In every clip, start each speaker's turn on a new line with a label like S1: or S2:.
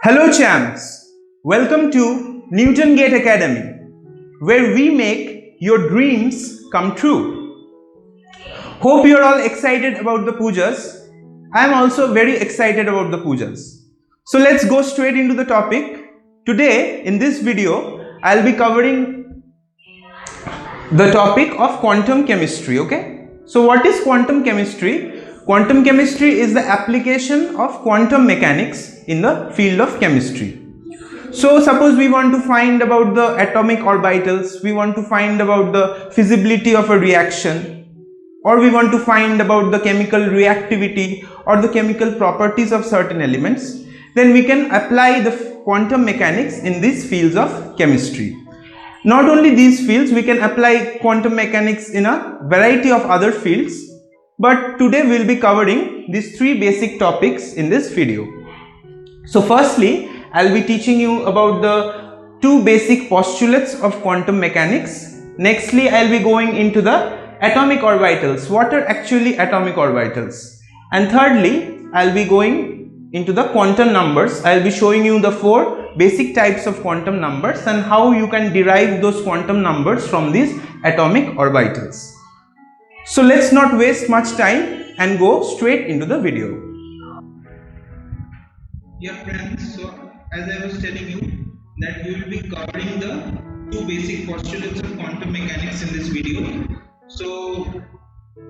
S1: Hello champs, welcome to NewtonGATE Academy, where we make your dreams come true. Hope you are all excited about the pujas. I am also very excited about the pujas. So let's go straight into the topic. Today in this video, I'll be covering the topic of quantum chemistry, okay? So what is quantum chemistry? Quantum chemistry is the application of quantum mechanics in the field of chemistry. So suppose we want to find about the atomic orbitals, we want to find about the feasibility of a reaction, or we want to find about the chemical reactivity or the chemical properties of certain elements, then we can apply the quantum mechanics in these fields of chemistry. Not only these fields, we can apply quantum mechanics in a variety of other fields, but today we will be covering these three basic topics in this video. So firstly, I will be teaching you about the two basic postulates of quantum mechanics. Nextly, I will be going into the atomic orbitals. What are actually atomic orbitals? And thirdly, I will be going into the quantum numbers. I will be showing you the four basic types of quantum numbers and how you can derive those quantum numbers from these atomic orbitals. So let's not waste much time and go straight into the video.
S2: Yeah friends, so as I was telling you that we will be covering the two basic postulates of quantum mechanics in this video. So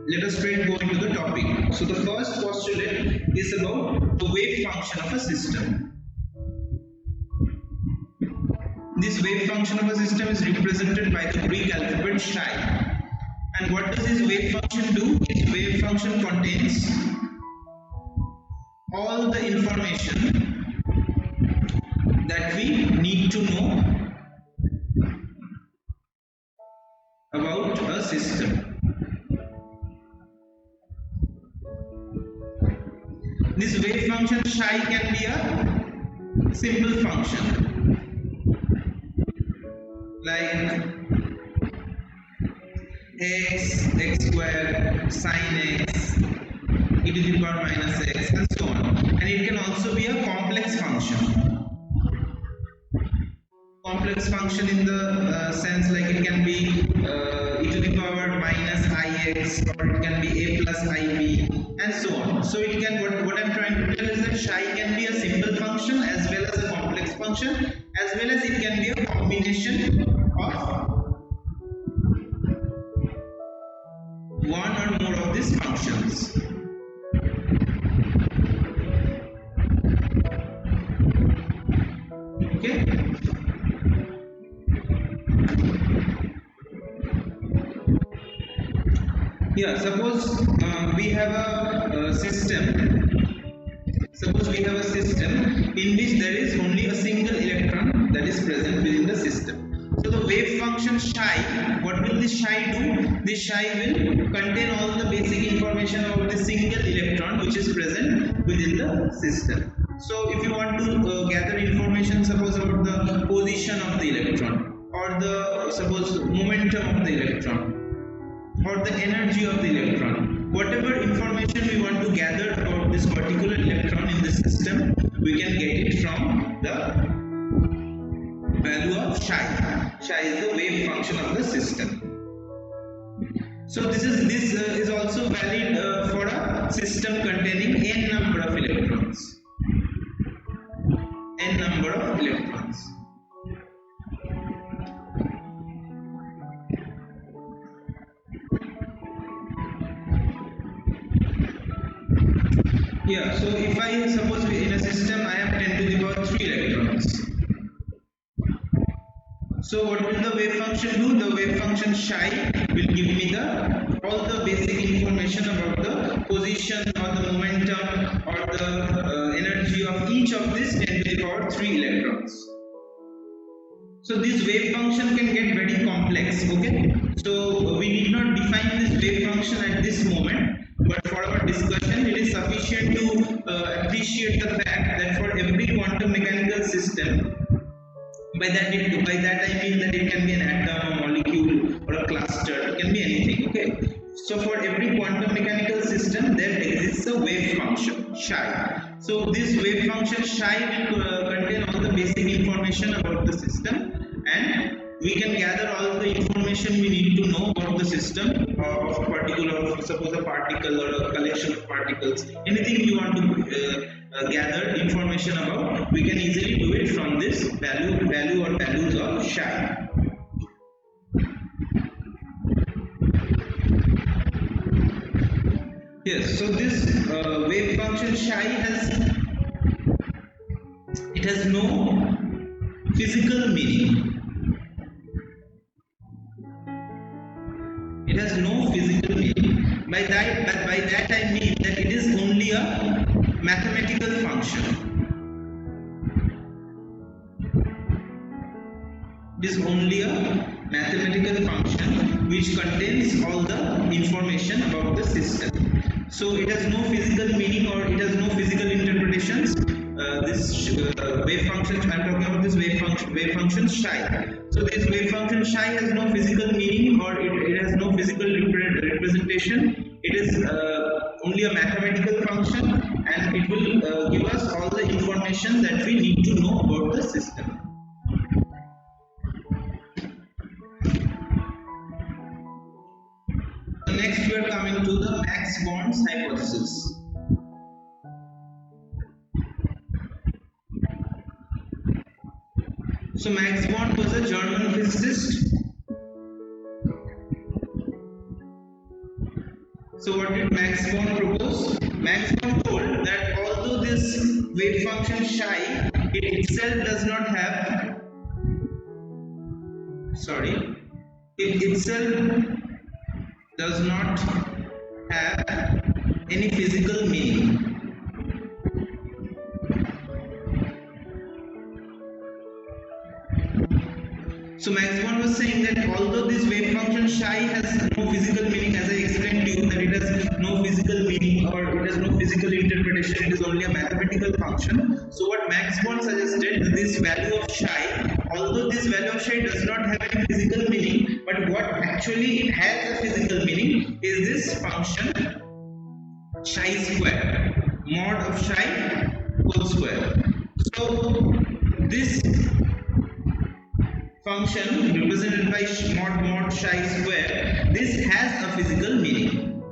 S2: let us straight go into the topic. So the first postulate is about the wave function of a system. This wave function of a system is represented by the Greek alphabet chi. And what does this wave function do? This wave function contains all the information that we need to know about a system. This wave function chi can be a simple function like x square sine x e to the power minus x and so on, and it can also be a complex function in the sense like it can be e to the power minus ix, or it can be a plus ib and so on. So it can, what I'm trying to tell is that chi can be a simple function as well as a complex function, as well as it can be a combination of one or more of these functions. Okay. Yeah, suppose we have a system. Suppose we have a system in which there is only a single electron that is present within the system. So the wave function chi, what will this chi do? This chi will contain all the basic information about the single electron which is present within the system. So if you want to gather information, suppose about the position of the electron, or the suppose momentum of the electron, or the energy of the electron, whatever information we want to gather about this particular electron in the system, we can get it from the value of chi. Chi is the wave function of the system. So this is also valid for a system containing n number of electrons. N number of electrons. Yeah, so if I suppose in a system I have 10 to the power 3 electrons. So what will the wave function do? The wave function chi will give me all the basic information about the position or the momentum or the energy of each of these 10 to the power 3 electrons. So this wave function can get very complex, okay? So we need not define this wave function at this moment, but for our discussion it is sufficient to appreciate the fact that for every quantum mechanical system, by that I mean that it can be an atom, a molecule, or a cluster. It can be anything, okay? So for every quantum mechanical system there exists a wave function chi. So this wave function psi will contain all the basic information about the system, and we can gather all the information we need to know about the system of a particular, suppose a particle or a collection of particles. Anything you want to gather information about, we can easily do it from this value or values of psi. Yes, so this wave function psi has no physical meaning. It has no physical meaning. By that I mean that it is only a mathematical function. It is only a mathematical function which contains all the information about the system. So it has no physical meaning or it has no physical interpretations. This wave function, I am talking about this wave function psi. So this wave function psi has no physical meaning or it has no physical representation. It is only a mathematical function, and it will give us all the information that we need to know about the system. Next we are coming to the Max-Born's hypothesis. So Max Born was a German physicist. So what did Max Born propose? Max Born told that although this wave function psi, it itself does not have, any physical meaning. So Max Born was saying that although this wave function psi has no physical meaning, as I explained to you that it has no physical meaning or it has no physical interpretation, it is only a mathematical function. So what Max Born suggested, this value of psi, although this value of psi does not have any physical meaning, but what actually it has a physical meaning is this function psi square, mod of psi whole square. So this function represented by mod psi square, this has a physical meaning.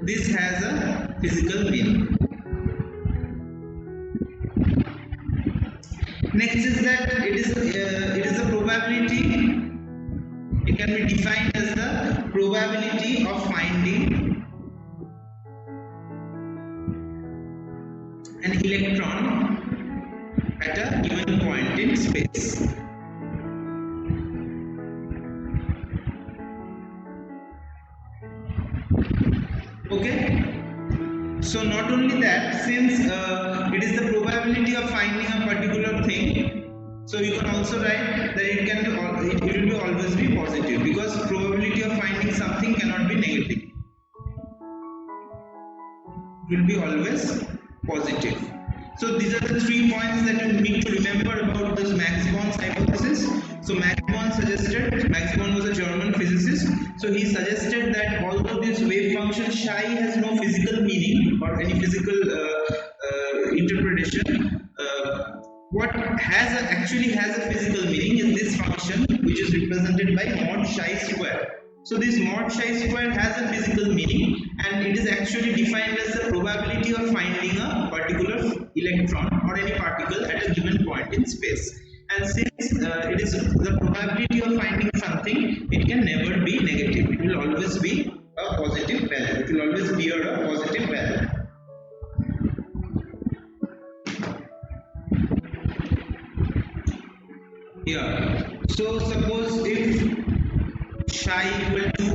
S2: This has a physical meaning. Next is that it is a probability. It can be defined as the probability of finding an electron at a given point in space. Okay, so not only that, since it is the probability of finding a particular thing, so you can also write that it will always be positive, because probability of finding something cannot be negative. It will be always positive. So these are the 3 points that you need to remember about this Max Born's hypothesis. So Max Born was a German physicist. So he suggested that although this wave function psi has no physical meaning or any physical interpretation, what actually has a physical meaning is this function, which is represented by mod psi square. So this mod psi square has a physical meaning, and it is actually defined as the probability of finding a particular electron or any particle at a given point in space. And since it is the probability of finding something, it can never be negative. It will always be a positive value. It will always bear a positive value. Yeah. So suppose if psi equal to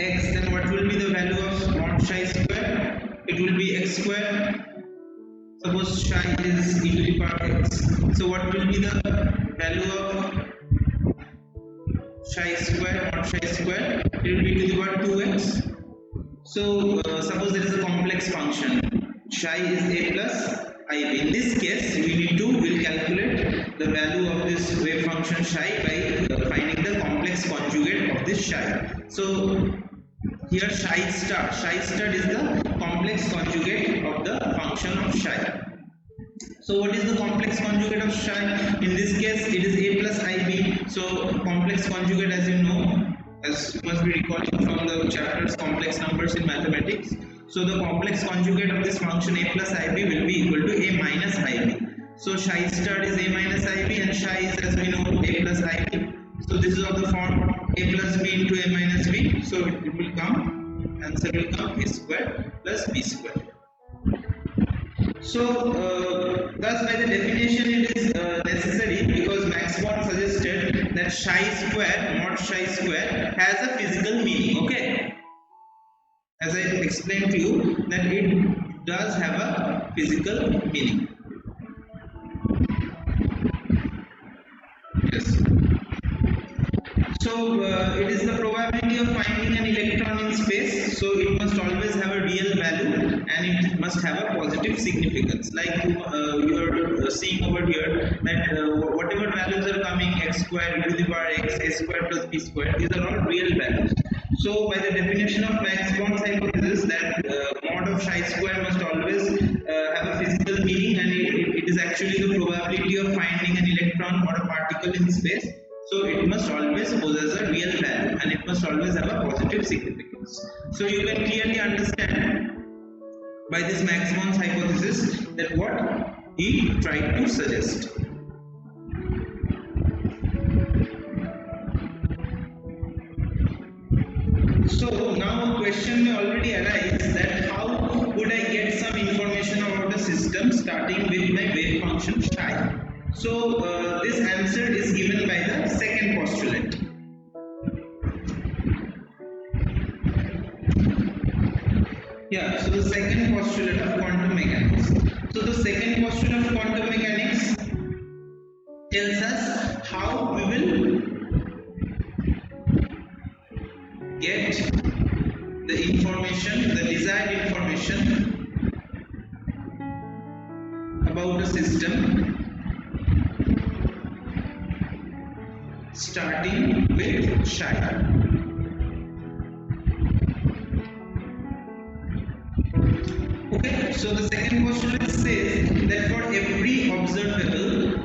S2: x, then what will be the value of mod psi square? It will be x square. Suppose psi is e to the power x. So what will be the value of psi square, mod psi square? It will be to the power 2x. So suppose there is a complex function. Psi is a plus ib. In this case, we'll calculate the value of this wave function psi by finding the complex conjugate of this psi. So here psi star is the complex conjugate of the function of psi. So what is the complex conjugate of psi? In this case, it is a plus ib. So complex conjugate, as you know, as you must be recalling from the chapters complex numbers in mathematics. So the complex conjugate of this function a plus ib will be equal to a minus ib. So psi star is a minus ib and psi is, as we know, a plus ib. So this is of the form a plus b into a minus b. So it will come, answer will come a square plus b square. So thus by the definition it is necessary, because Max Born suggested that psi square, mod psi square, has a physical meaning. Okay, as I explained to you that it does have a physical meaning. Yes. So it is the probability of finding an electron in space. So it must always have a real value and it must have a positive significance. Like you are seeing over here that whatever values are coming, x square e to the power x, a square plus b square, these are all real values. So by the definition of Max Born's hypothesis, that mod of psi square must always have a physical meaning, and it is actually the probability of finding an electron or a particle in space. So it must always possess a real value and it must always have a positive significance. So you can clearly understand by this Max Born's hypothesis that what he tried to suggest. So now a question may already arise that how would I get some information about the system starting with my wave function psi? So this answer is given by the second postulate. Yeah, so the second postulate of quantum mechanics. So the second postulate of quantum mechanics tells us how we will get the information, the desired information about the system starting with psi. Okay, so the second postulate says that for every observable,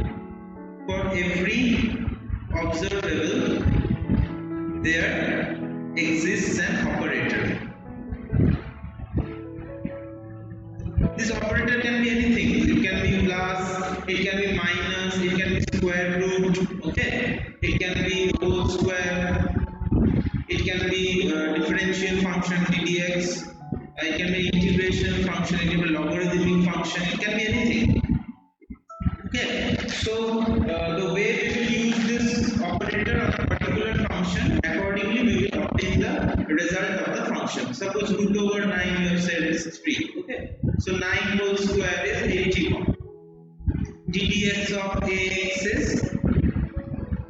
S2: there exists an operator. This operator can be anything. It can be plus, it can be minus, it can be square root, okay? It can be whole square, it can be differential function ddx, it can be integration function, it can be logarithmic function, it can be anything. Okay, so the way we will use this operator on a particular function, accordingly we will obtain the result of the function. Suppose root over 9 you have said is 3. Okay, so 9 whole square is 81. ddx of ax is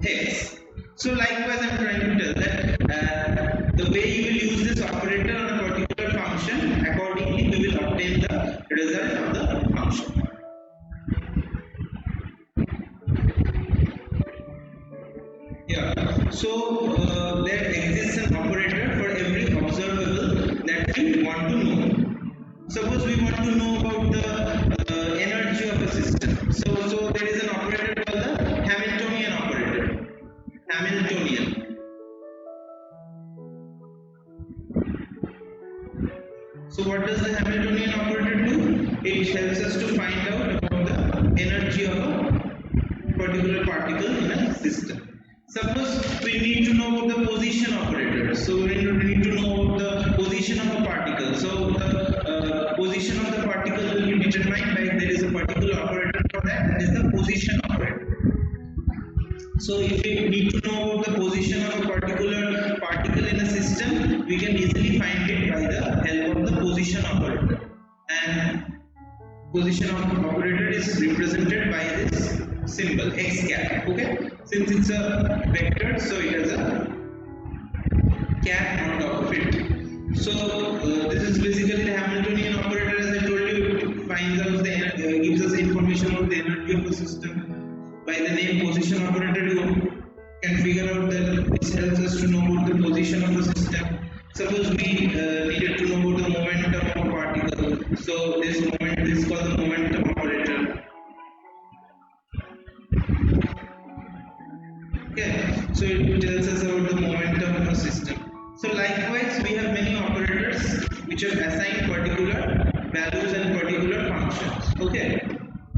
S2: x. So likewise I am trying to tell that the way you will use this operator on a particular function, accordingly we will obtain the result of the function. Yeah, so there exists an operator for every observable that we want to know. Suppose we want to know about the energy of a system. So there is an operator called the Hamiltonian operator. Hamiltonian. So what does the Hamiltonian operator do? It helps us to find out about the energy of a particular particle in a system. Suppose we need to know about the position operator. So we need to know the position of a particle. So the position of the particle will be determined by, there is a particular operator for that, that is the position operator. So if we need to know about the position of a particular particle in a system, we can easily find it by the help of the position operator. And position of the operator is represented by this symbol x cap. Okay, since it's a vector, so it has a cap on top of it. So this is basically the Hamiltonian operator. As I told you, it finds out the energy, gives us information about the energy of the system. By the name position operator, you can figure out that this helps us to know about the position of the system. Suppose we needed to know about the momentum of a particle. So this moment is called the momentum operator.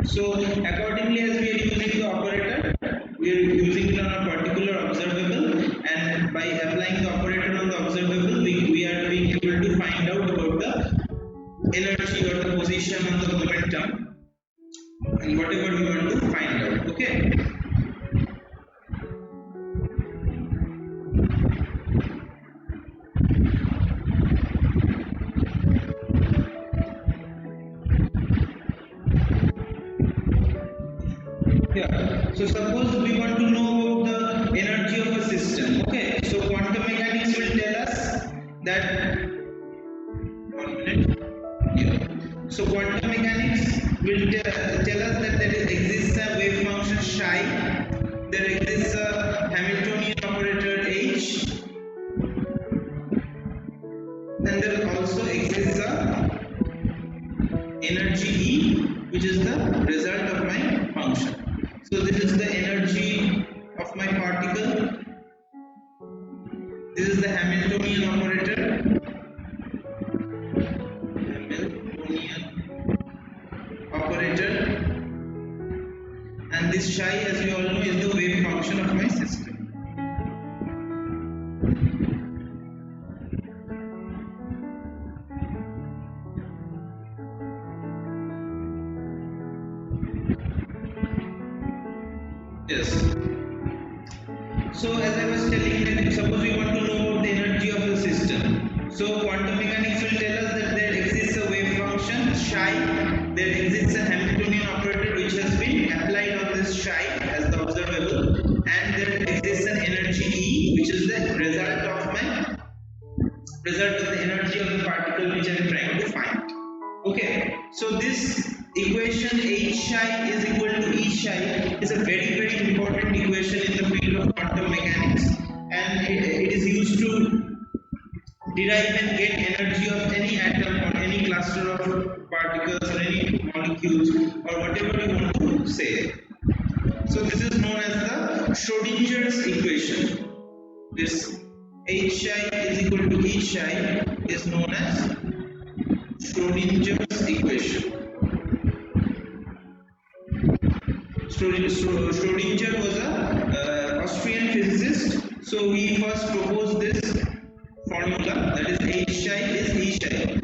S2: So accordingly, as we are using the operator, we are using it on a particular observable, and by applying the operator on the observable, we are being able to find out about the energy or the position on the momentum and whatever we want to find out. Okay. Yeah. So suppose we want to know about the energy of a system. Okay. So quantum mechanics will tell us that. 1 minute. Yeah. So quantum mechanics will tell us that exists a wave function psi, there exists a Hamiltonian operator h, and there also exists a energy E, which is the result of my function. So this is the energy of my particle. This is the Hamiltonian operator. And this psi, as you all know, is the wave function of my system. Yes. So as I was telling that suppose we want to know about the energy of the system. So quantum mechanics will tell us that there exists a wave function psi, there exists a Hamiltonian operator which has been applied on this psi as the observable, and there exists an energy E, which is the result of the energy of the particle which I am trying to find. Okay, so this equation H psi is equal to E psi is a very important equation in the field of quantum mechanics, and it is used to derive and get energy of any atom or any cluster of particles or any molecules or whatever you want to say. So this is known as the Schrodinger's equation. This H psi is equal to E psi is known as Schrodinger's equation. Schrodinger was a Austrian physicist, so he first proposed this formula, that is H psi is E psi.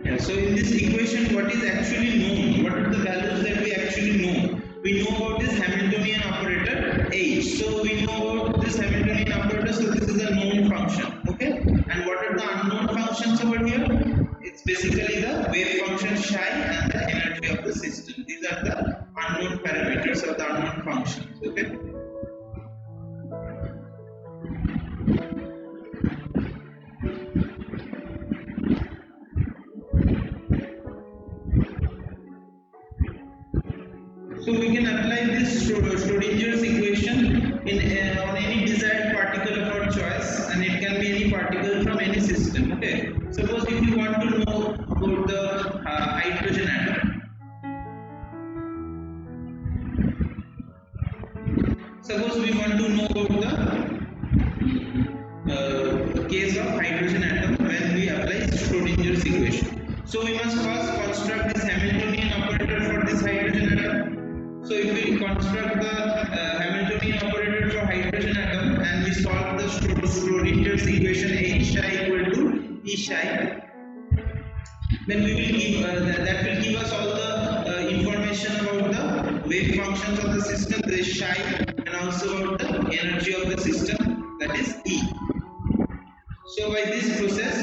S2: Yeah, so in this equation, what is actually known? What are the values that we actually know? We know about this Hamiltonian operator H. So we know about this Hamiltonian operator, so this is a known function. Okay? And what are the unknown functions over here? It's basically the wave function psi and the energy of the system. These are the unknown parameters of the unknown functions. Okay? So we can apply this Schrodinger's equation on any desired particle of our choice, and it can be any particle from any system. Okay. Suppose if you want to know about the hydrogen atom. Suppose we want to know about the case of hydrogen atom when we apply Schrodinger's equation. So we must first construct this Hamiltonian operator for this hydrogen atom. So if we construct the Hamiltonian operator for hydrogen atom and we solve the Schrodinger's equation H psi equal to E psi, then we will give that will give us all the information about the wave functions of the system, that is psi, and also about the energy of the system, that is E. So by this process,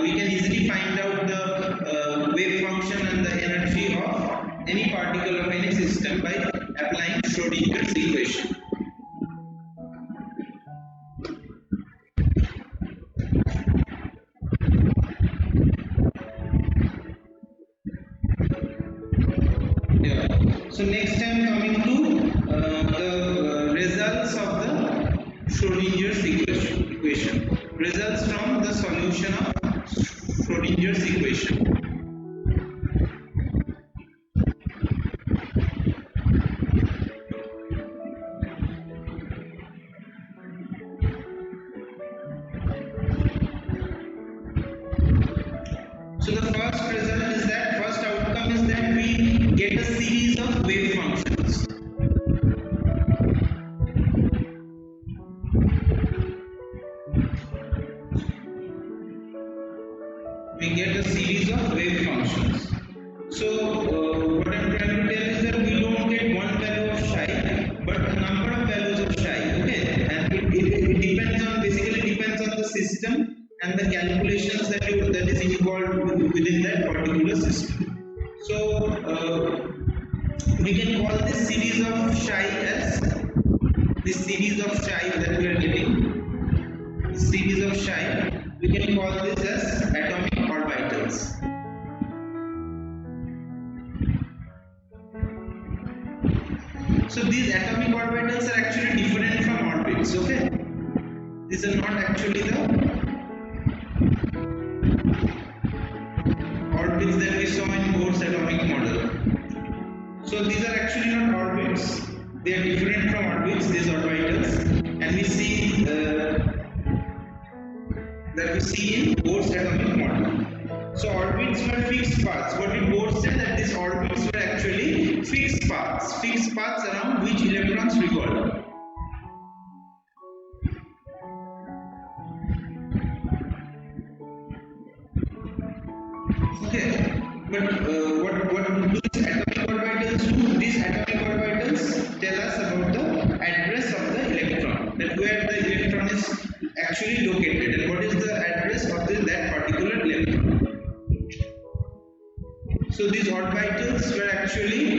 S2: we can easily find out the wave function and the energy of any particle of any system by applying Schrodinger's equation. Yeah. So next time coming to the results of the Schrodinger's equation. Results from the solution of Schrodinger's equation. So the first result is that, first outcome is that we get a series of wave functions. We get a series of wave functions. So what I'm trying to tell is that we don't get one value of psi, but a number of values of psi. Okay, and it depends on, basically depends on the system and the calculations that is involved within that particular system. So we can call this series of psi as, this series of psi that we are getting, this series of psi, we can call this as atomic orbitals. So these atomic orbitals are actually different from orbits, okay? These are not actually the orbits that we saw in Bohr's atomic model. So these are actually not orbits. They are different from orbits, these orbitals, and we see that we see in Bohr's atomic model. So orbits were fixed paths. What did Bohr say? That these orbits were actually fixed paths around which electrons revolve. Okay, but what do these atomic orbitals do? These atomic orbitals tell us about the address of the electron, that where the electron is actually located, and what is the address of that particular electron. So these orbitals were actually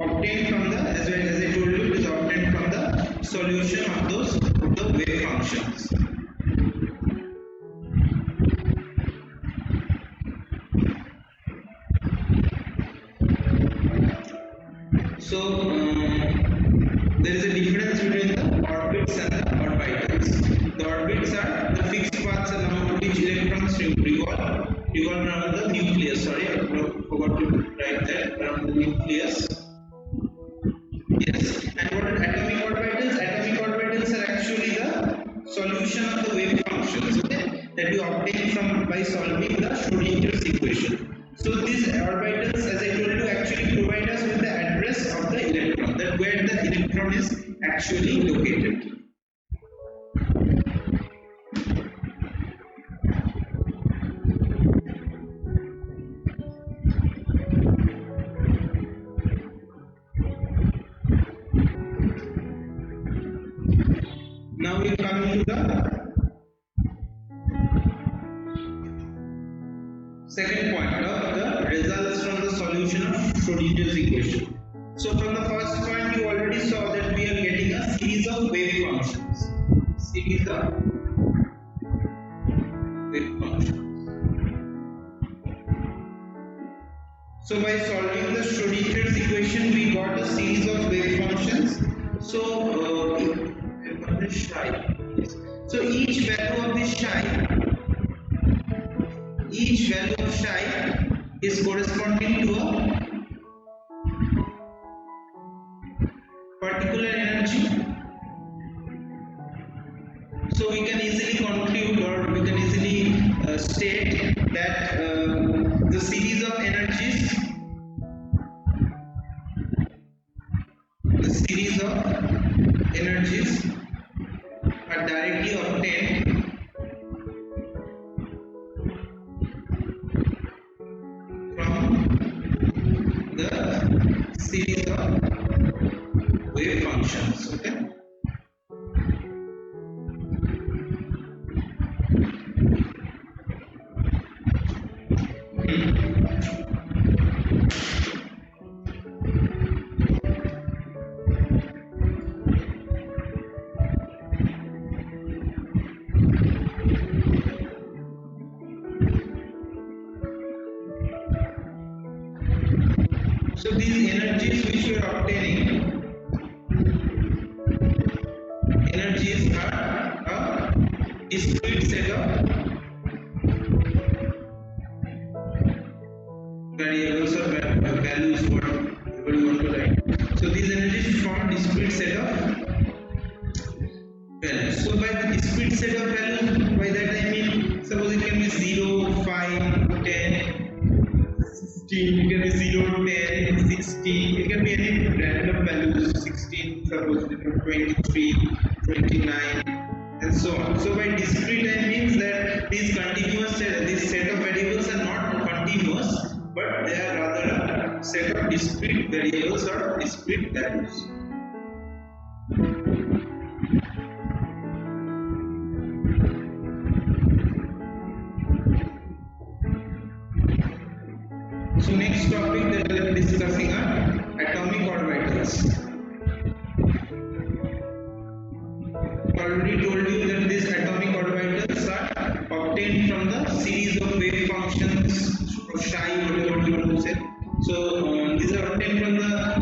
S2: obtained from the, as I told you, it is obtained from the solution of the wave functions. So there is a difference between the orbits and the orbitals. The orbits are the fixed paths along which electrons revolve around the nucleus. Sorry, I forgot to write that, around the nucleus. Yes, and what are atomic orbitals? Atomic orbitals are actually the solution of the wave functions, okay, that we obtain by solving the Schrodinger equation. So these orbitals, as I told you, actually provide us with the address of the electron, that where the electron is actually located. Now we come to the second point of the results from the solution of Schrodinger's equation. So from the first point you already saw that we are getting a series of wave functions. Series of wave functions. So by solving the Schrodinger's equation we got a series of wave functions. So so each value of this psi is corresponding to a particular energy. So we can easily conclude, or we can easily state that the series of energies, are directly obtained from the series of wave functions. Okay. So these energies which we are obtaining, energies are a discrete set of variables or values, whatever you want to write. So these energies form a discrete set of values. So by the discrete set of values, by that I mean, suppose it can be 0, 5, 10, 16, it can be 0, 10, 16, it can be any random values, 16, suppose 23, 29, and so on. So by discrete time means that these continuous this set of variables are not continuous, but they are rather a set of discrete variables or discrete values. So next topic that we will be discussing are atomic orbitals. Already told you that these atomic orbitals are obtained from the series of wave functions or psi, whatever you want to say. So these are obtained from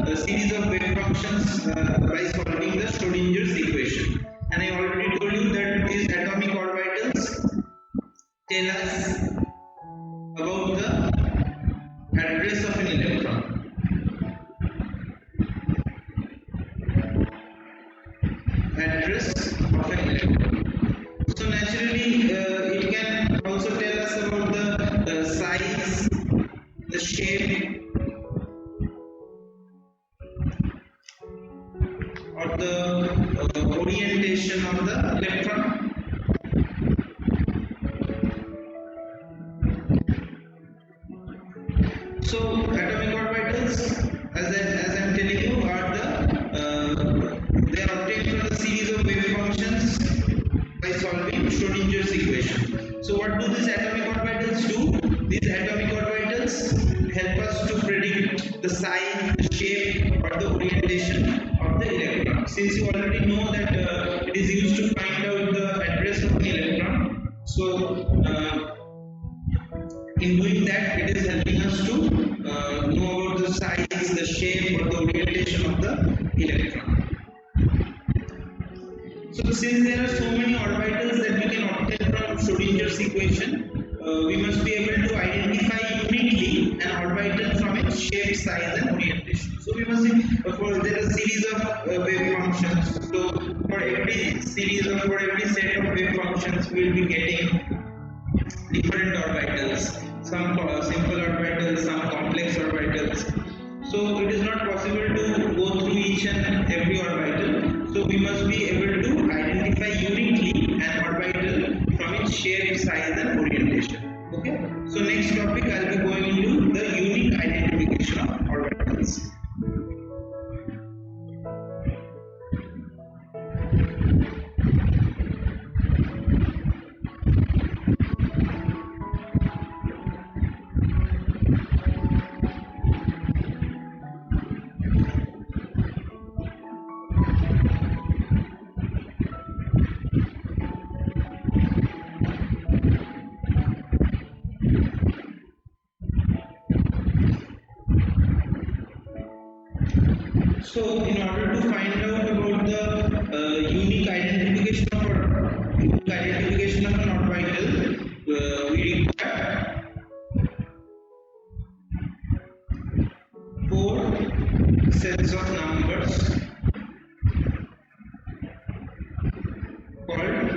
S2: the series of wave functions by solving the Schrodinger's equation. And I already told you that these atomic orbitals tell us about the address of an electron. Address of an electron. So naturally, it can also tell us about the size, the shape, or the orientation of the electron. So atomic orbitals, as I'm telling you, are they are obtained from the series of wave functions by solving Schrodinger's equation. So what do these atomic orbitals do? These atomic orbitals help us to predict the size, the shape, or the orientation of the electron. Since you already know that it is used to find out the address of an electron, so in doing that, it is helping us to know about the size, the shape, or the orientation of the electron. So since there are so many orbitals that we can obtain from Schrodinger's equation, we must be able to identify uniquely an orbital from its shape, size, and orientation. So we must see, there are a series of wave functions. So for every set of wave functions, we will be getting different orbitals. Some simple orbitals, some complex orbitals. So it is not possible to go through each and every orbital. So we must be able to identify uniquely an orbital from its shape, size, and orientation. Okay. So next topic I will be going into the unique identification of orbitals. So in order to find out about the unique identification of an orbital, we require 4 sets of numbers called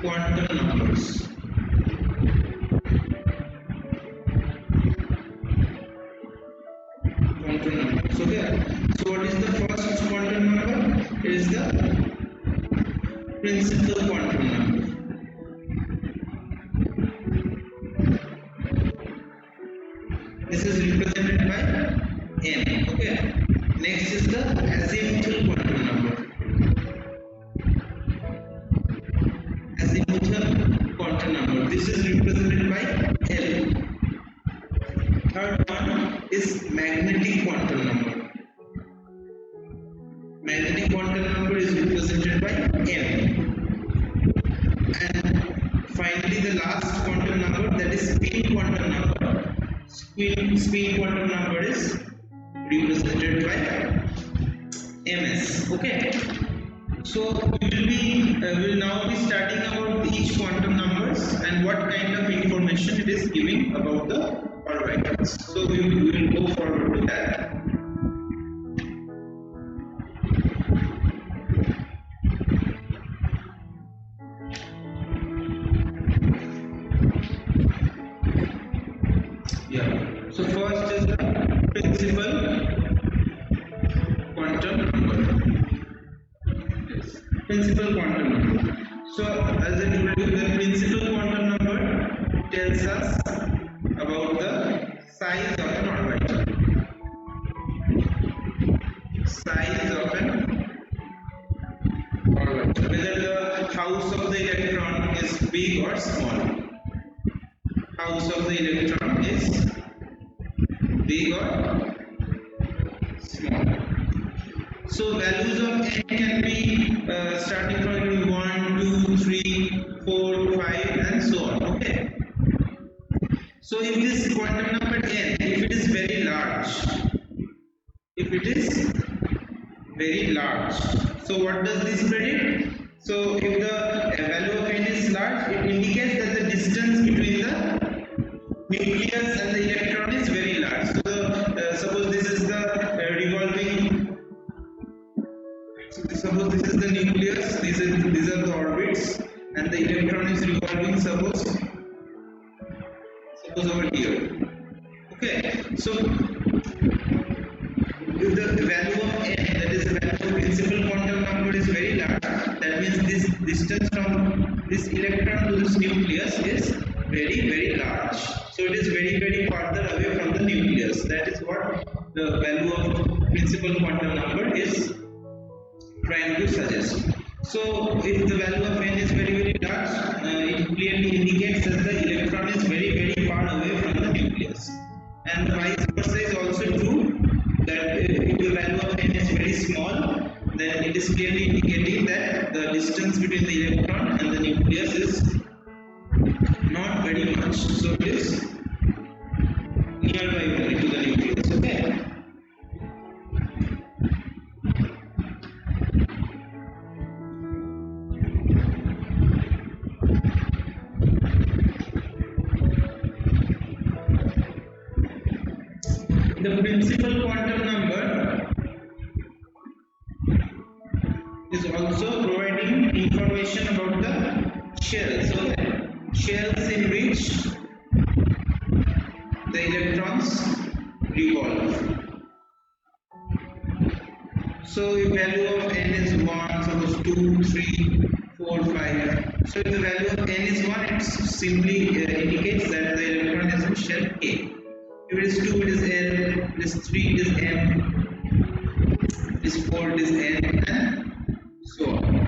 S2: quantum numbers. Okay. So what is the first quantum number? It is the principal quantum number. This is represented by n. Okay. Next is the azimuthal quantum number. Azimuthal quantum number. This is represented by L. Third one is magnetic quantum number. Magnetic quantum number is represented by M. And finally the last quantum number, that is spin quantum number. Spin quantum number is represented by Ms. Okay. So we will now be studying about each quantum numbers and what kind of information it is giving about the orbitals. So we will go forward to that. So principal quantum number. Yes, principal quantum number. So as I told you, the principal quantum number tells us about the size of an orbital. Size of an orbital. Whether the house of the electron is big or small. House of the electron is big or small. So values of n can be starting from 1, 2, 3, 4, 5 and so on. Okay. So if this quantum number n, if it is very large, so what does this predict? So if the value of n is large, it indicates that the distance between the nucleus and the electron is very large. So suppose this is the revolving. So suppose this is the nucleus. These are the orbits, and the electron is revolving. Suppose over here. Okay. So if the value of n, that is the value of principal quantum number, is very large, that means this distance from this electron to this nucleus is very, very large. So it is very, very farther away from the nucleus. That is what the value of principal quantum number is trying to suggest. So if the value of n is very, very large, it clearly indicates that the electron is very, very far away from the nucleus. And vice versa is also true, that if the value of n is very small, then it is clearly indicating that the distance between the electron and the nucleus is not very much. So it is nearby only to the nucleus. Okay. The principal quantum number is also providing information about the shells. So shells in which the electrons revolve. So if value of n is 1, suppose 2, 3, 4, 5. So if the value of n is 1, it simply indicates that the electron is in shell K. If it is 2, it is L, it is 3, it is M, it is 4, it is N, and so on.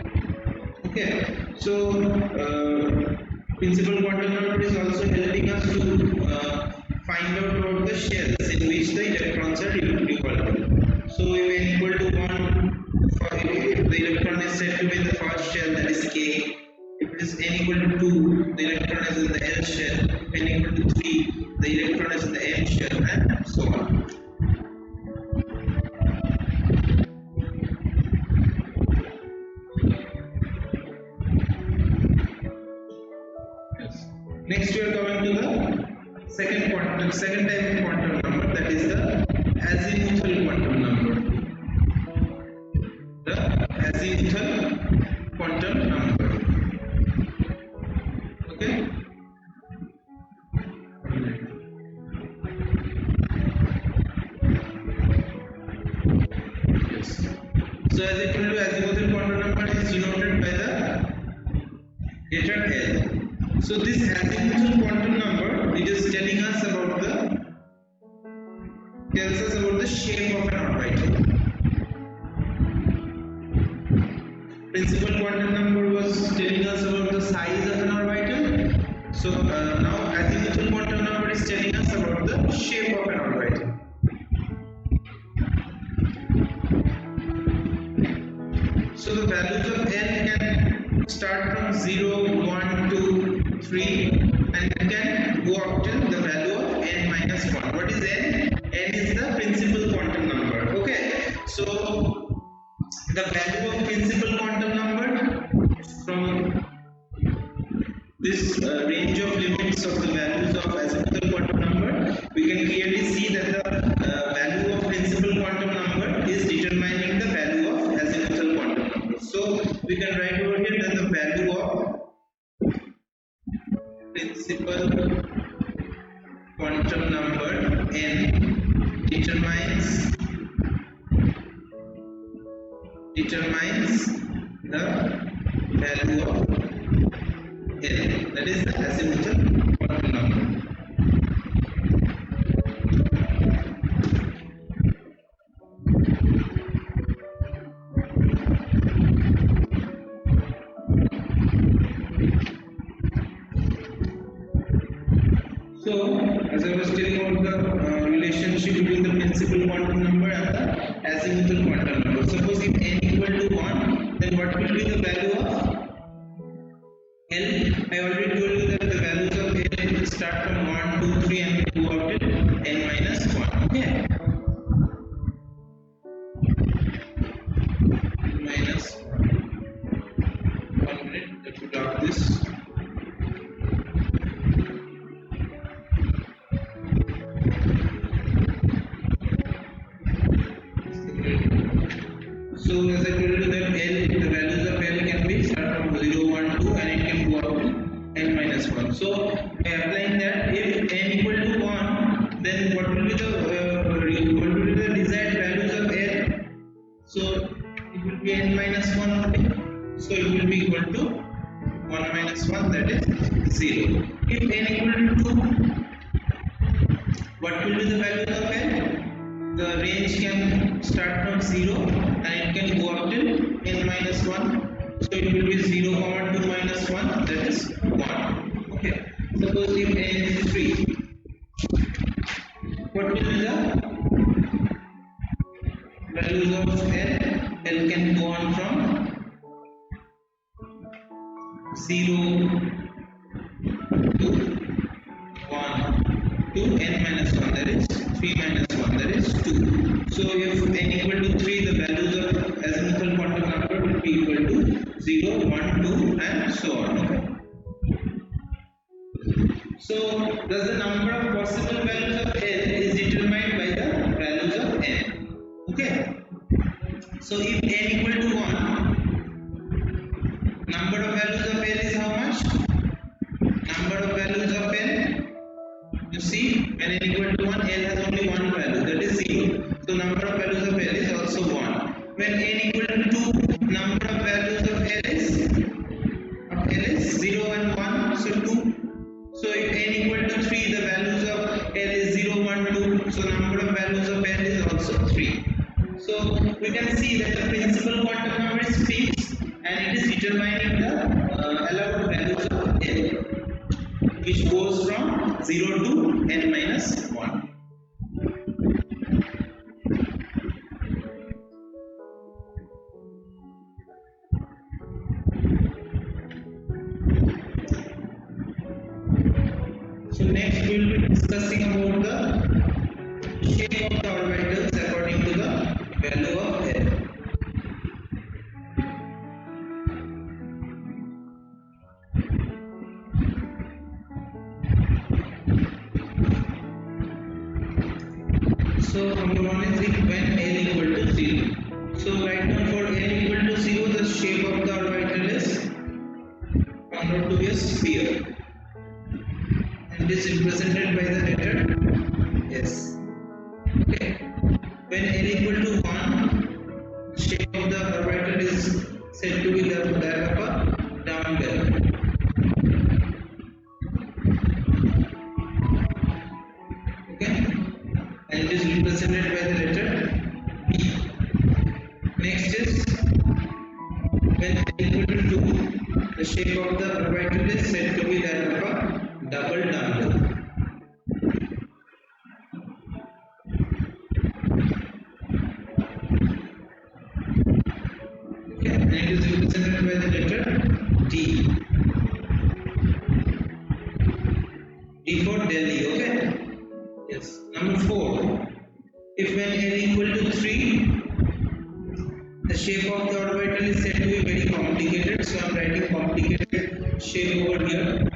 S2: Okay, so principal quantum number is also helping us to find out about the shells in which the electrons are revolving. So if n equal to 1, if the electron is said to be in the first shell, that is K. If it is n equal to 2, the electron is in the L shell. If n equal to 3, the electron is in the M shell, and so on. Yes. Next we are coming to the second type of quantum number, that is the azimuthal quantum number. The azimuthal quantum number. Okay. So as I told you, azimuthal quantum number is denoted by the letter L. So this azimuthal quantum number, it is telling us about the shape of an orbital. Principal quantum number was telling us about the size of an orbital. So now azimuthal quantum number is telling us about the shape of an orbital. So the values of n can start from 0, 1, 2, 3 and can go up till the value of n minus 1. What is n? N is the principal quantum number. Okay. So the value of principal quantum number from this range of limits of the values of azimuthal quantum number, we can clearly see that the value of principal quantum number is determining the value of azimuthal quantum number. So we can write over here that the value of principal quantum number n determines the value of L, that is the azimuthal quantum number. So, as I was telling about the relationship between the principal quantum number and the azimuthal quantum number. Suppose if n equal to 1, then what will be the value of L? I already told you that the values of L will start from 1, 2, 3 and go up till n minus 1. Okay. Minus 1 minute, let me drop this. So as I told you that L, the values of L can be start from 0, 1, 2 and it can go up to n minus 1. So by applying that, if n equal to 1, then what will be the desired values of L? So it will be n minus 1 only. So it will be equal to 1 minus 1, that is 0. If n equal to 2, what will be the values of L? The range can start from 0 and it can go up till n minus 1. So it will be 0, 2 minus 1, that is 1. Okay. Suppose if n is 3, what will be the values of L? L can go on from 0 to 1 to n minus 1, that is 3 minus 1, that is 2. So if n equal to 3, the values of azimuthal quantum number will be equal to 0, 1, 2 and so on. Okay. So thus the number of possible values of L is determined by the values of n. Okay. So if n equal to 1, number of values of L is how much? Number of values of L, you see, when n equal to 1, L has only one value, that is 0. So number of values of L is also 1. When n equal to 2, number of values of L is 0 and 1, so 2. So if n equal to 3, the values of L is 0, 1, 2. So number of values of L is also 3. So we can see that the principal quantum number is fixed and it is determining the allowed values of L, which goes from 0 to n minus 1. So next we will be discussing about the shape of the orbitals according to the value of L. So number one is if when L equal to 0. So right now for L equal to 0, the shape of the orbital is found out to be a sphere. And it is represented by the letter S. Okay. When L equal to 1, the shape of the orbital is said to be that of a dumbbell. And it is represented by the letter B. Next is when L equal to 2, the shape of the orbital is said to be that of a double dumbbell. Okay, and it is represented by the letter D. D for Delhi. Okay. Yes. Number 4. If when L equal to 3, the shape of the orbital is said to be very complicated. So I am writing complicated shape over here,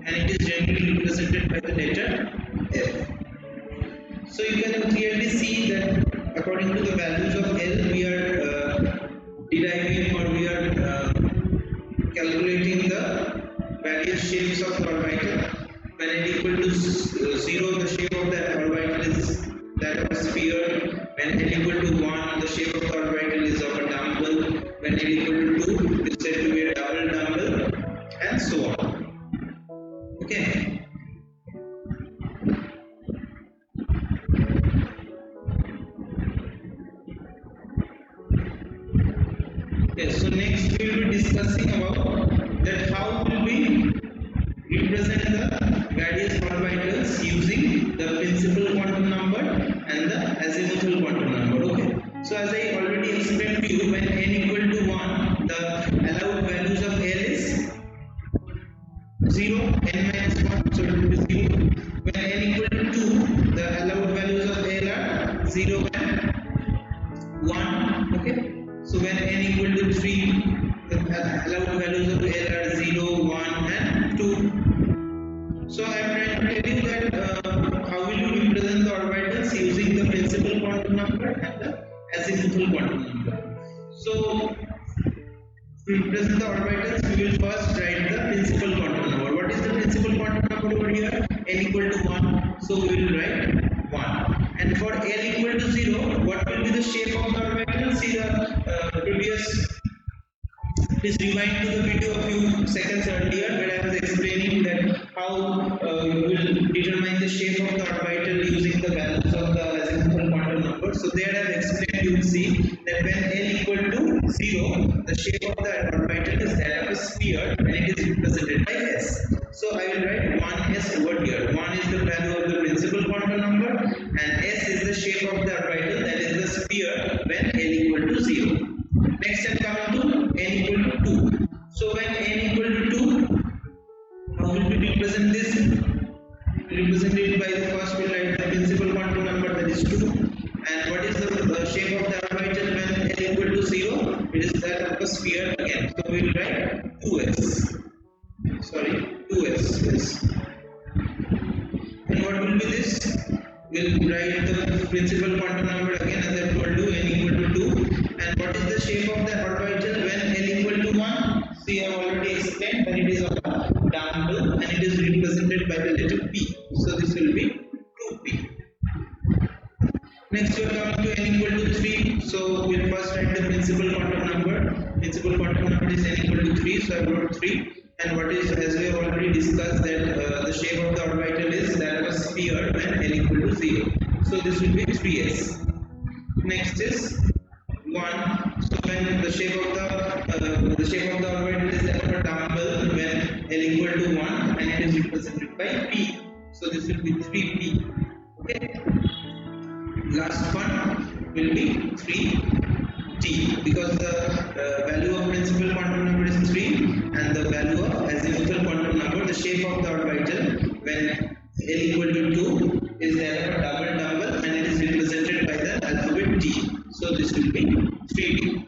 S2: and it is generally represented by the letter F. So you can clearly see that according to the values of L, we are deriving or we are calculating the various shapes of the orbital. When L equal to 0, the shape of the orbital is that of When L equal to 1, the shape of the orbital is of a dumbbell. When L equal to 2, it is said to be a double dumbbell, and so on. Okay. Yes, so next we will be discussing about that how will we represent the various orbitals using the principal quantum number and the azimuthal quantum number. Okay. So as I already explained to you, when n equal to 1, the allowed values of L is 0, n minus 1, so it will be 0. When n equal to 2, the allowed values of L are 0 and 1. Okay. So when n equal to 3, the allowed values of L are 0, 1 and 2. So I am trying to tell you that how will you represent the orbitals using the principal quantum number and the azimuthal quantum number. So to represent the orbitals, we will first write the principal quantum number. What is the principal quantum number over here? N equal to 1. So we will write 1. And for L equal to 0, what will be the shape of the orbital? See the previous. Please rewind to the video a few seconds earlier where I was explaining that how you will determine the shape of the orbital using the values of the azimuthal quantum number. So there I have explained, you will see that when L equal to 0, the shape of the orbital is that of a sphere and it is represented by S. So I will write 1S over here. 1 is the value of the principal quantum number and S is the shape of the orbital, that is the sphere when L equal to 0. Next I come to n equal to 2. So when n equal to 2, how will we represent this? We represent it by the first we write the principal quantum number, that is 2. And what is the shape of the orbital when n equal to 0? It is that of a sphere again. So we will write 2s. Sorry, 2s. Yes. And what will be this? We will write the principal quantum number again as I told you, n equal to 2. And what is the shape of the orbital when L equal to 1? See, I have already explained that it is of a dumbbell and it is represented by the letter P. So this will be 2P. Next we are coming to n equal to 3. So we will first write the principal quantum number. Principal quantum number is n equal to 3. So I wrote 3. And what is, as we have already discussed, that the shape of the orbital is that of a sphere when L equal to 0. So this will be 3s. Next is 1. So when the shape of the orbital is that of a dumbbell when L equal to 1 and it is represented by P. So this will be 3P. Okay. Last one will be 3T because the value of principal quantum number is 3 and the value of azimuthal quantum number, the shape of the orbital when L equal to 2 is that of a double dumbbell and it is represented by the alphabet T. So this will be 3D.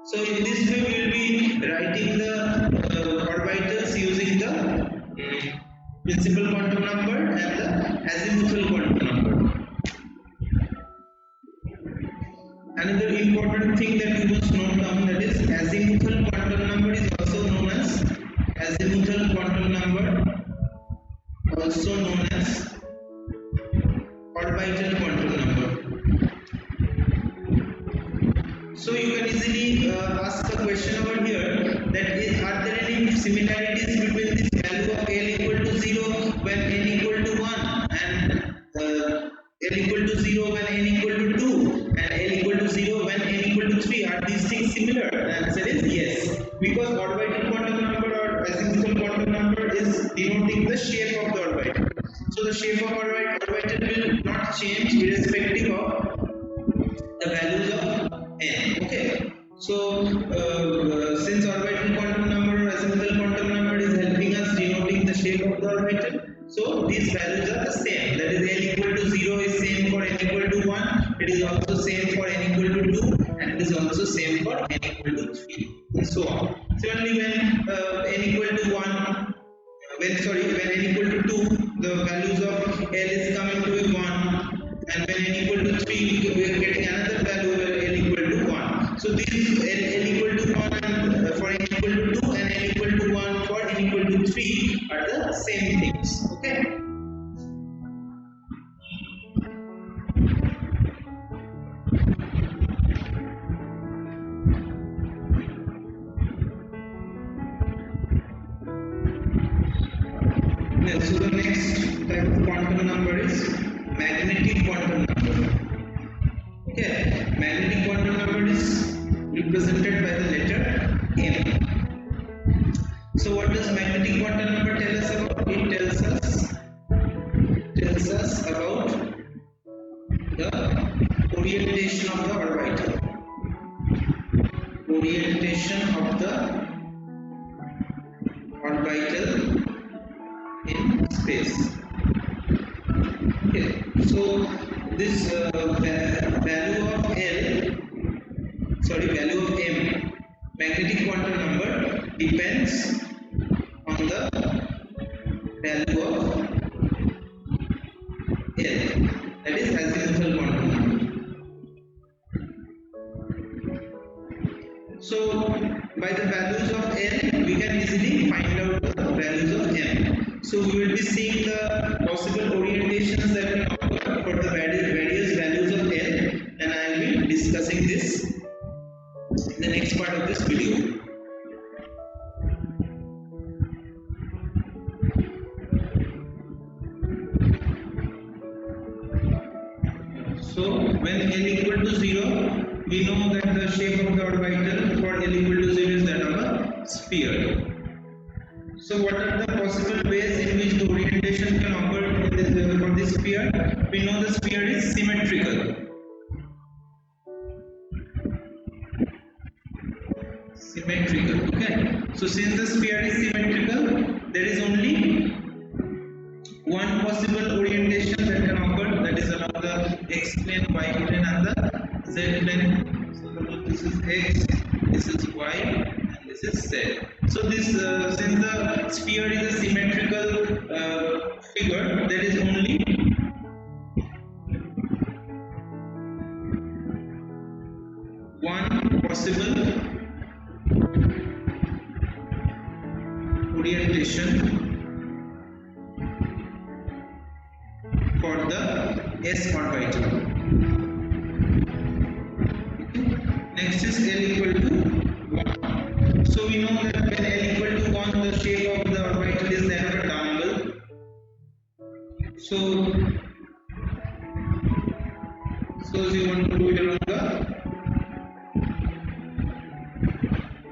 S2: So in this way we will be writing the orbitals using the principal quantum number and the azimuthal quantum number. Another important thing that you must note down, that is azimuthal quantum number is also known as azimuthal quantum number, also known as orbital quantum number. So you can easily ask a question over here, that is, are there any similarities between this value of L equal to 0 when n equal to 1 and L equal to 0 when n equal to 2 and L equal to 0 when n equal to 3? Are these things similar? The answer is yes, because orbital quantum number or azimuthal quantum number is denoting the shape of the orbital. So the shape of orbital will not change irrespective of the values of n. Okay. So since orbital quantum number or azimuthal quantum number is helping us denoting the shape of the orbital, so these values are the same. That is, L equal to 0 is same for n equal to 1. It is also same for n equal to 2, and it is also same for n equal to 3, and so on. Similarly, when n equal to 1, when n equal to 2, the values of L is coming to be 1, and when n equal to 3, we are getting another value where L equal to 1. So this is L equal to 1 and for n equal to 2 and n equal to 1 for n equal to 3 are the same things. Okay. Okay, so the next type of quantum number is magnetic quantum number. Okay, magnetic quantum number is represented by the letter M. So what does magnetic quantum number tell us about? It tells us about the orientation of the orbital. Orientation of the orbital in space. Okay, so this value of M, magnetic quantum number, depends on the value of L, that is azimuthal quantum number. So by the values of L, we can easily find out the values of M. So we will be seeing the possible orientations that can occur for the various values of L, and I will be discussing this in the next part of this video. So when L equal to 0, we know that the shape of the orbital for L equal to 0 is that of a sphere. So what are the possible ways in which the orientation can occur in for this sphere? We know the sphere is symmetrical. Okay. So since the sphere is symmetrical, there is only one possible orientation that can occur, that is along the x plane, y plane and the z plane. So this is x, this is y, and this is z. So this since the sphere is a symmetrical figure, there is only one possible orientation for the s orbital. Next is L equal to 1. So we know that when L equal to 1, the shape of the orbital is that of a dumbbell. So you want to do it along the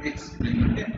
S2: x plane. Okay.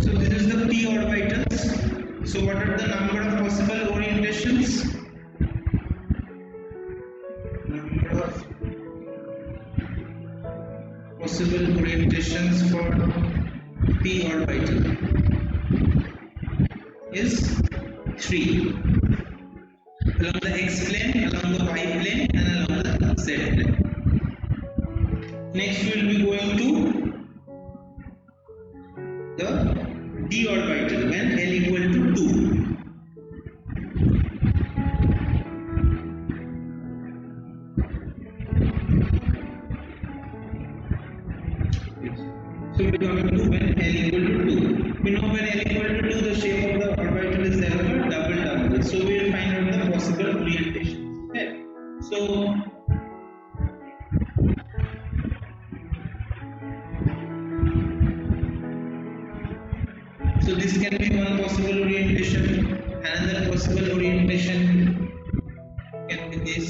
S2: So this is the p orbitals. So what are the number of possible orientations? Number of possible orientations for p orbital is 3. Along the x plane, along the y plane, and along the z plane. Next we will be going to the d orbital when L equal to 2. So we are going to when L equal to 2. We know when L equal to 2, the shape of the orbital is that of a double. So we will find out the possible orientation. Okay. So this can be one possible orientation. Another possible orientation can be this.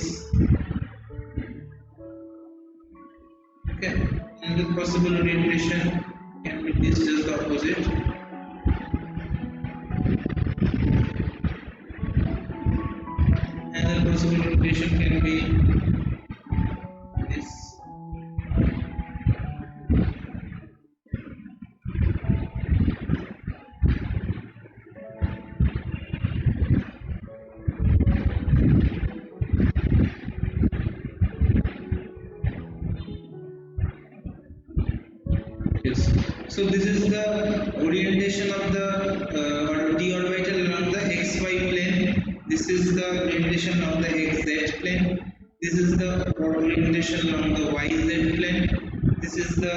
S2: Okay. Another possible orientation can be this, just the opposite. Another possible orientation can be this. Yes. So this is the orientation of the d orbital along the xy plane. This is the orientation along the xz plane. This is the orientation along the yz plane. This is the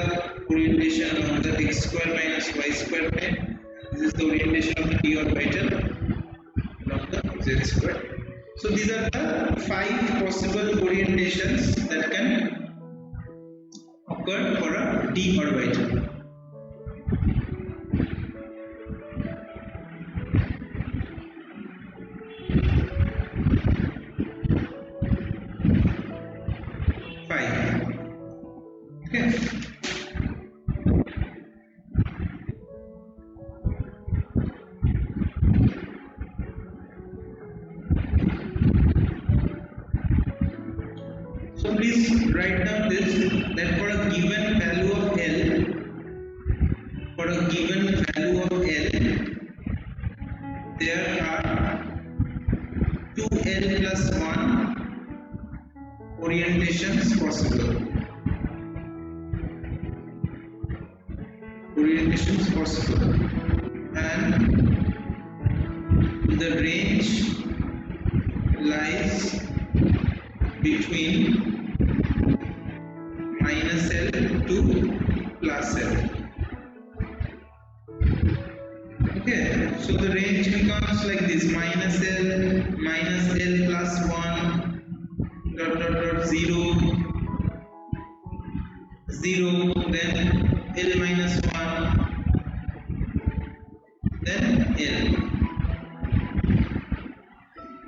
S2: orientation along the x square minus y square plane. This is the orientation of the d orbital along the z square. So these are the 5 possible orientations that can occur for a d orbital. Okay. So please write down this, that for a given value of L, there are 2L plus 1 orientations possible. And the range lies between minus L to plus L. Okay, so the range becomes like this: minus L plus 1 dot dot dot 0, then L minus 1, then L.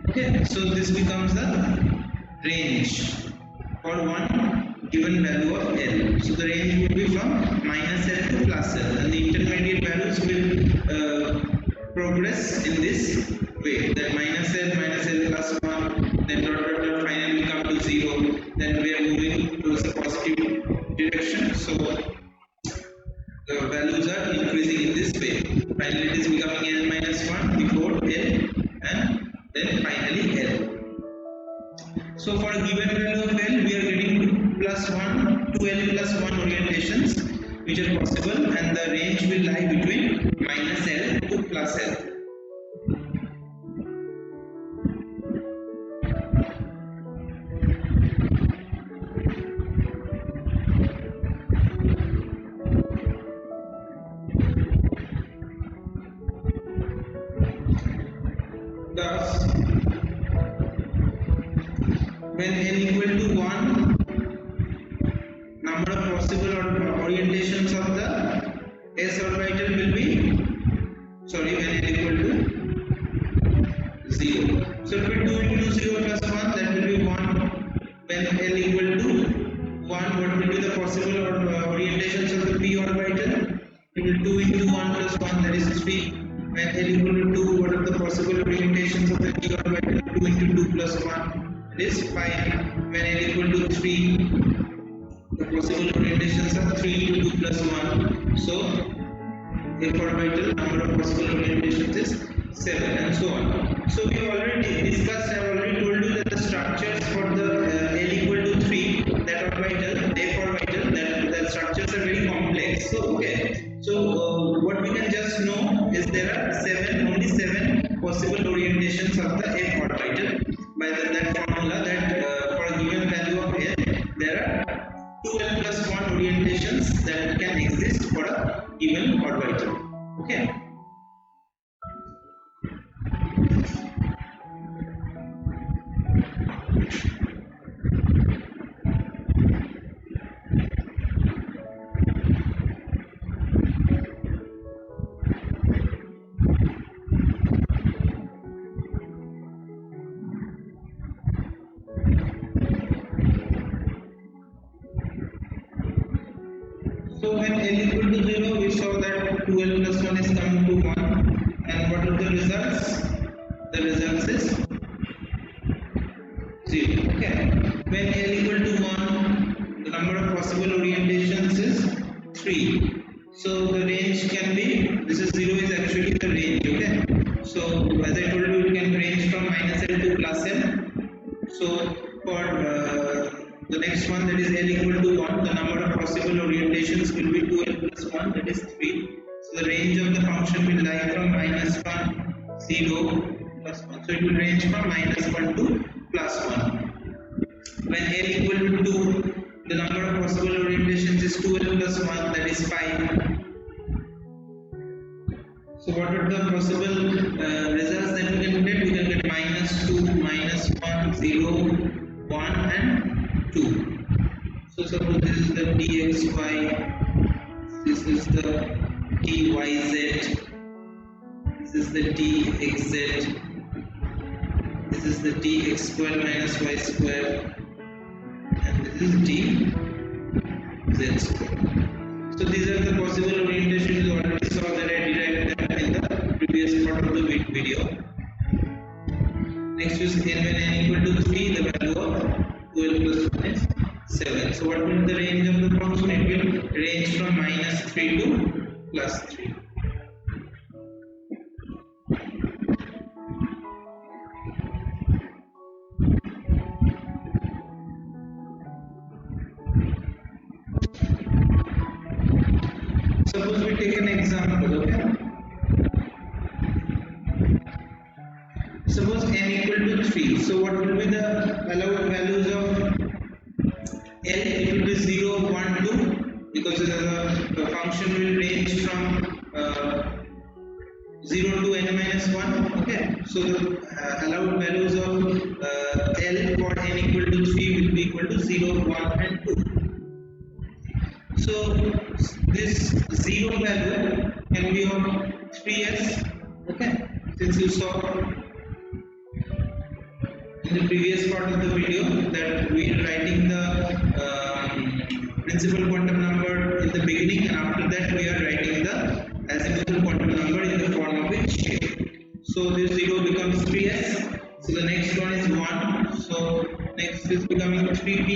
S2: Okay, so this becomes the range for one given value of L. So the range will be from minus L to plus L, and the intermediate values will progress in this way, that minus L plus 1, then dot dot dot, finally come to 0, then we are moving towards the positive direction. So the values are increasing in this way. Finally it is becoming L minus 1 before L, and then finally L. So for a given value of L, we are getting plus 1 to L plus 1 orientations which are possible, and the range will lie between minus L to plus L. Thus, when L equal to 1, number of possible orientations of the s orbital will be, when L equal to 0. So if we 2 into 0 plus 1, that will be 1. When L equal to 1, what will be the possible orientations of the p orbital? It will 2 into 1 plus 1, that is 3. When L equal to 2, what are the possible orientations of the p orbital? 2 into 2 plus 1, that is 5. When L equal to 3, the possible orientations are 3 into 2 plus 1. So f orbital number of possible orientations is 7, and so on. So we already discussed, I have already told you that the structures for the L equal to 3, that orbital, f orbital, that structures are very complex. So what we can just know is there are only 7 possible orientations of the f orbital by that formula, that for a given value of L, there are 2L plus 1 orientations that can exist for a given orbital. Okay. So when L equal to 0, we saw that 2L plus 1 is coming to 1, and what are the results? The results is 0. Okay. When L equal to 1, the number of possible orientations is 3. So the range can be, this is 0 is actually the range. Okay. So as I told you, it can range from minus L to plus L. So for the next one, that is L equal to 1, the number of possible orientations will be 2L plus 1, that is 3. So the range of the function will lie from minus 1, 0, plus 1. So it will range from minus 1 to plus 1. When L equal to 2, the number of possible orientations is 2L plus 1, that is 5. So what are the possible results that we can get? We can get minus 2, minus 1, 0, 1 and 2. So suppose this is the dxy, this is the dyz, this is the dxz, this is the dx square minus y square, and this is dz square. So these are the possible orientations. You already saw that I derived them in the previous part of the video. Next is n when n equal to 3, the value of 12 plus 1 is 7. So what will be the range of the function? It will range from minus 3 to plus 3. Suppose we take an example, okay? Suppose n equal to 3. So what will be the allowed values of L? It will be 0, 1, 2, because the function will range from 0 to n minus 1. Okay, so the allowed values of L for n equal to 3 will be equal to 0, 1 and 2. So this 0 value can be of 3s. Okay, since you saw in the previous part of the video that we are writing the principal quantum number in the beginning, and after that we are writing the azimuthal quantum number in the form of its shape. So this 0 becomes 3s. So the next one is 1. So next is becoming 3p.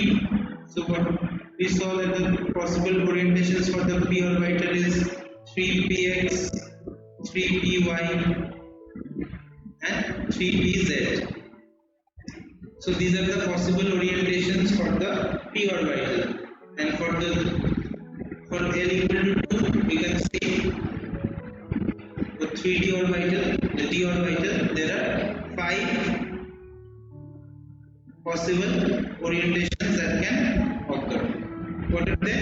S2: So what we saw that the possible orientations for the p orbital is 3px, 3py and 3pz. So these are the possible orientations for the p orbital, and for L equal to 2 we can see the 3d orbital, the d orbital, there are 5 possible orientations that can occur. What are they?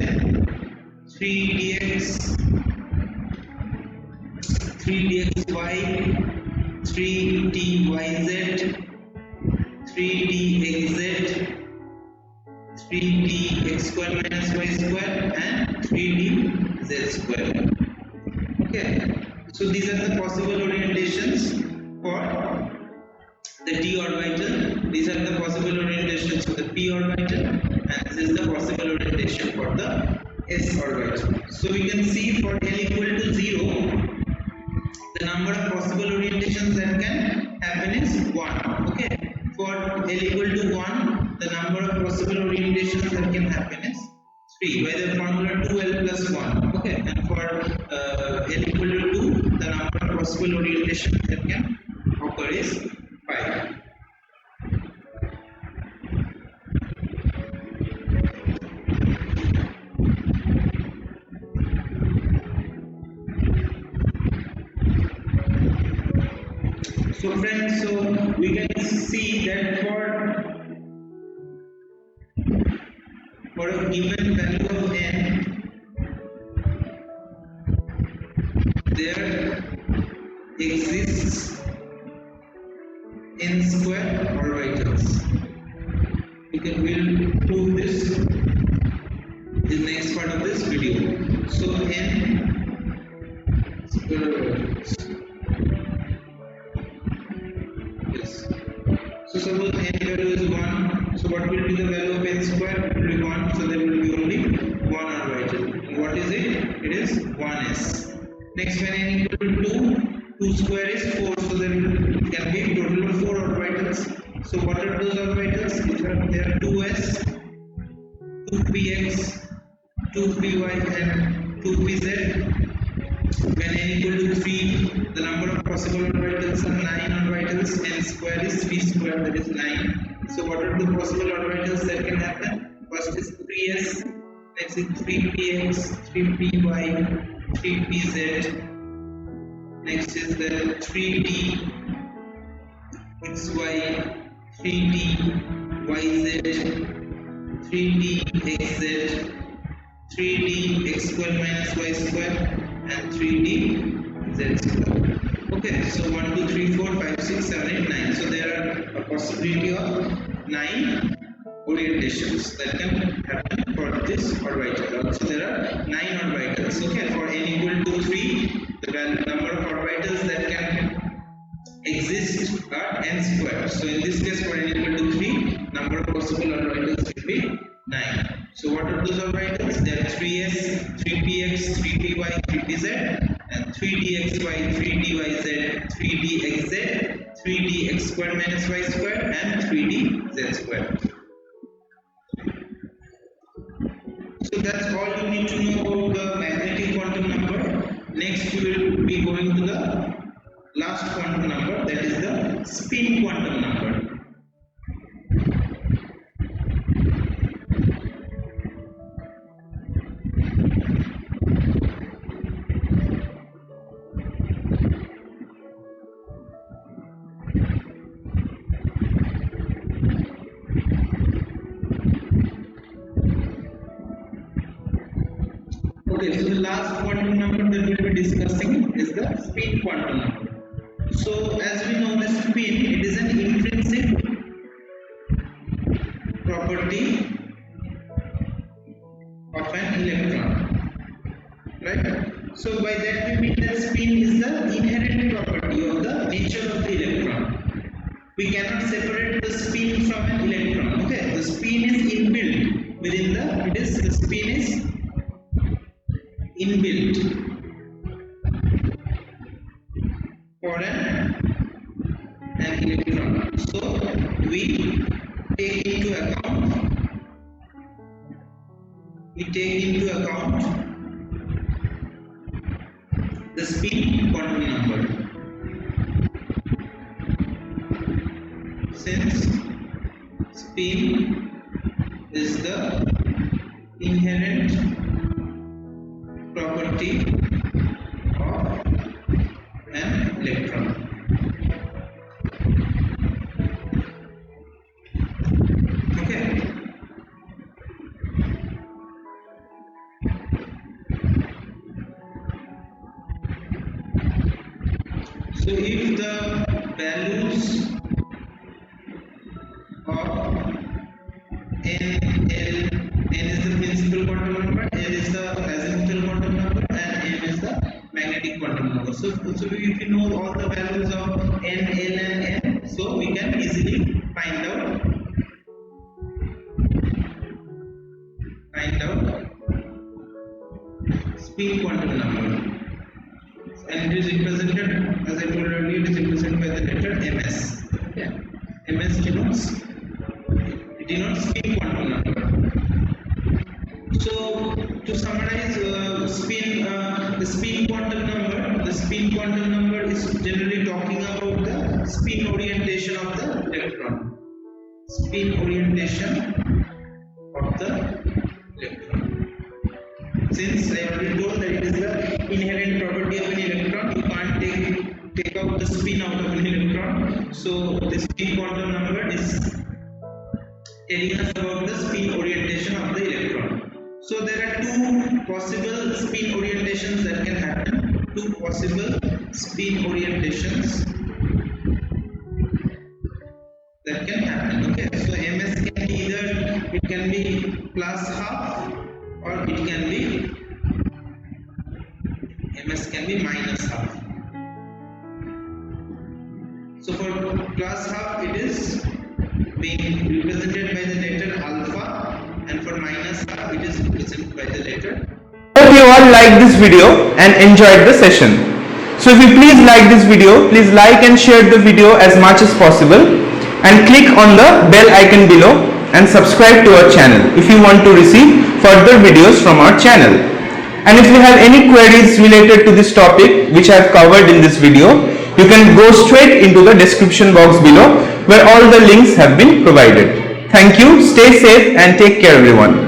S2: 3dx, 3dxy, 3dyz, 3dxz, 3dx square minus y square and 3dz square. Okay, so these are the possible orientations for the d orbital. These are the possible orientations for the p orbital, and this is the possible orientation for the s orbital. So we can see for L equal to 0, the number of possible orientations that can happen is 1. Okay, for L equal to 1, the number of possible orientations that can happen is 3 by the formula 2L plus 1. Okay, and for L equal to 2, the number of possible orientations that can occur is 5. So friends, so we can see that for a given value of n, there exists n square orbitals. We'll prove this in the next part of this video. So n square orbitals. Yes. So suppose n value is 1. So what will be the value of n square? It will be 1. So there will be only 1 orbital. And what is it? It is 1s. Next, when n equal to 2 square is 4. So there can be a total of 4 orbitals. So what are those orbitals? There are 2s, 2px, 2py and 2pz. When n equal to 3, the number of possible orbitals are 9 orbitals. N square is 3 square, that is 9. So what are the possible orbitals that can happen? First is 3s, Next is 3px, 3py, 3pz. Next is the 3d xy, 3d yz, 3d xz, 3d x square minus y square, and 3d z square. Okay, so 1, 2, 3, 4, 5, 6, 7, 8, 9. So there are a possibility of 9 orientations that can happen for this orbital. So there are 9 orbitals. Okay, for n equal to 3, the number of orbitals that can exist are n square. So in this case, for n equal to 3, number of possible orbitals will be 9. So what are those orbitals? They are 3s, 3px, 3py, 3pz, and 3dxy, 3dyz, 3dxz, 3dx square minus y square, and 3dz square. So that's all you need to know about the magnetic quantum number. Next we will be going to the last quantum number, that is the spin quantum number. Okay, so the last quantum number that we will be discussing is the spin quantum number. So as we know, the spin, it is an intrinsic property of an electron, right? So by that we mean that spin is the inherent property of the nature of the electron. We cannot separate the spin from an electron. Okay, the spin is inbuilt within the spin is inbuilt for an electron. So we take into account the spin quantum number. Since spin is the inherent property of an electron. Okay. So if the values of n is the principal quantum number, L is the azimuthal quantum number, and M is the magnetic quantum number. So if you know all the values of n, L, and M, so we can easily find out spin quantum number. And it is represented, as I told earlier, it is represented by the letter ms. Okay. Ms denotes spin quantum number. So to summarize, the spin quantum number is generally talking about the spin orientation of the electron. Spin orientation of the electron. Since I already told that it is the inherent property of an electron, you can't take out the spin out of an electron. So the spin quantum number is telling us about the spin orientation of the electron. So there are two possible spin orientations that can happen. Okay, so ms can be either, it can be plus half, or it can be ms can be minus half. So for plus half, it is being represented by the letter alpha, and for minus half, it is represented by the letter.
S1: Hope you all liked this video and enjoyed the session. So if you please like this video, please like and share the video as much as possible, and click on the bell icon below and subscribe to our channel if you want to receive further videos from our channel. And if you have any queries related to this topic which I have covered in this video, you can go straight into the description box below, where all the links have been provided. Thank you, stay safe and take care everyone.